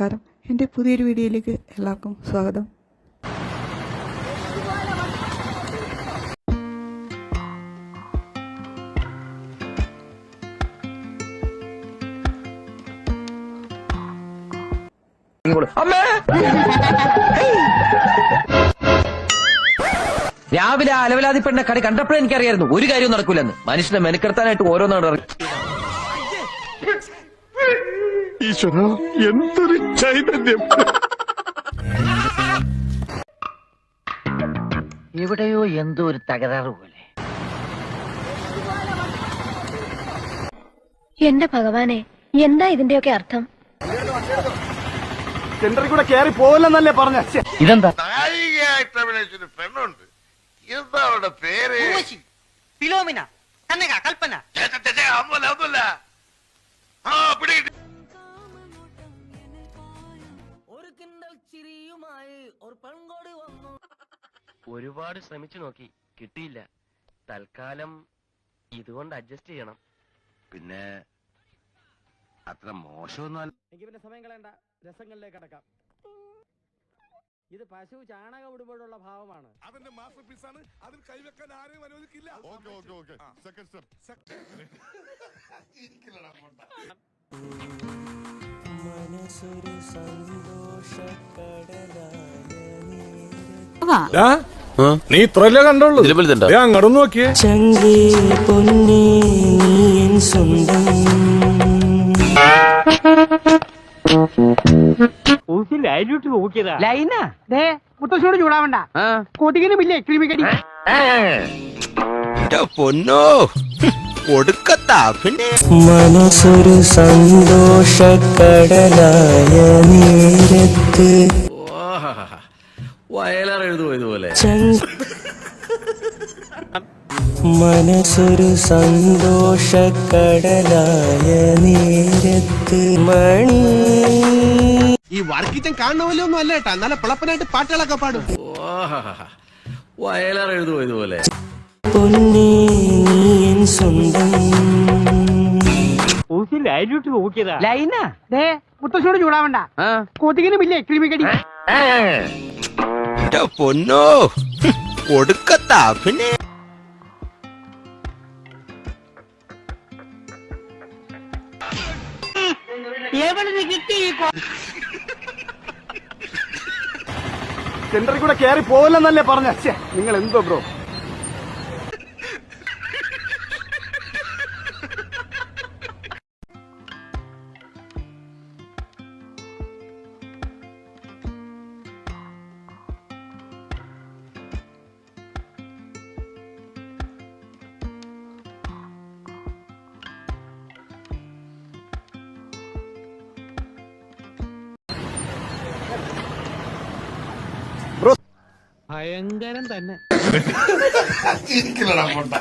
നമസ്കാരം, എൻ്റെ പുതിയൊരു വീഡിയോയിലേക്ക് എല്ലാവർക്കും സ്വാഗതം. രാവിലെ അലവലാതി പെണ്ണ കടി കണ്ടപ്പോഴേ എനിക്കറിയായിരുന്നു ഒരു കാര്യവും നടക്കൂലെന്ന്. മനുഷ്യനെ മെനക്കെടുത്താനായിട്ട് ഓരോന്നാണ് ഇറങ്ങി. ഈശ്വര, എന്തൊരു ചൈതന്യം! എവിടെയോ എന്തോ ഒരു തകരാറ് പോലെ. എന്റെ ഭഗവാനെ, എന്താ ഇതിന്റെയൊക്കെ അർത്ഥം? സെന്ററിൽ കൂടെ കയറി പോവില്ലെന്നല്ലേ പറഞ്ഞ. ഇതെന്താ? നായികയായിട്ട് അഭിനയിച്ചൊരു പെണ്ണുണ്ട്. എന്താ അവളുടെ പേര്? ഫിലോമിന, കനക, കൽപ്പന. ഒന്നുമല്ല. ആ, പിടികിട്ടി. ഒരുപാട് ശ്രമിച്ചു നോക്കി, കിട്ടിയില്ല. തൽക്കാലം ഇതുകൊണ്ട് അഡ്ജസ്റ്റ് ചെയ്യണം. പിന്നെ അത്ര മോശമൊന്നും. എനിക്ക് പിന്നെ സമയം കളയണ്ട, രസങ്ങളിലേക്ക് കടക്കാം. ഇത് പശു ചാണകം ഇടുമ്പോഴുള്ള ഭാവമാണ്. അതിന്റെ മാസ്റ്റർ പീസ് ആണ്. അതിൽ കൈവെക്കാൻ ആരെയും അനുവദിക്കില്ല. Second step. മനസ്സൊരു നീ ഇത്രല്ലേ കണ്ടോളൂ? അങ്ങോട്ട് നോക്കിയേ. ചങ്കേ പൊന്നേ നീ എൻ സ്വന്തം. ലൈനാ ദേ മുത്തശ്ശോട് ചൂടാവണ്ട. കൊതുകിനുമില്ലേ ക്രിമികടി. പൊന്നോ കൊടുക്കത്താ. മനസ്സൊരു സന്തോഷക്കടലായ നേരത്ത് വയലാർ എഴുതുമോ ഇതുപോലെ? മനസ്സൊരു സന്തോഷക്കടലായ നേരത്ത് മണി. ഈ വർക്കിച്ചൻ കാണുന്ന ഒന്നും അല്ല കേട്ടാ, നല്ല പിളപ്പനായിട്ട് പാട്ടുകളൊക്കെ പാടും. വയലാർ എഴുതുമോ ഇതുപോലെ? പൊന്നേ നീ എൻ സ്വന്തം. ലൈനാ ദേ മുത്തശ്ശോട് ചൂടാവണ്ട. കൊതുകിനുമില്ലേ ക്രിമികടി. പൊന്നോ കൊടുക്കത്താ. പിന്നെ എവിടെ കിട്ടി? സെന്ററിൽ കൂടെ കയറി പോവില്ലെന്നല്ലേ പറഞ്ഞ. നിങ്ങൾ എന്തോ ബ്രോ. ഭയങ്കരം തന്നെ. ഇരിക്കലടാ പൊട്ട.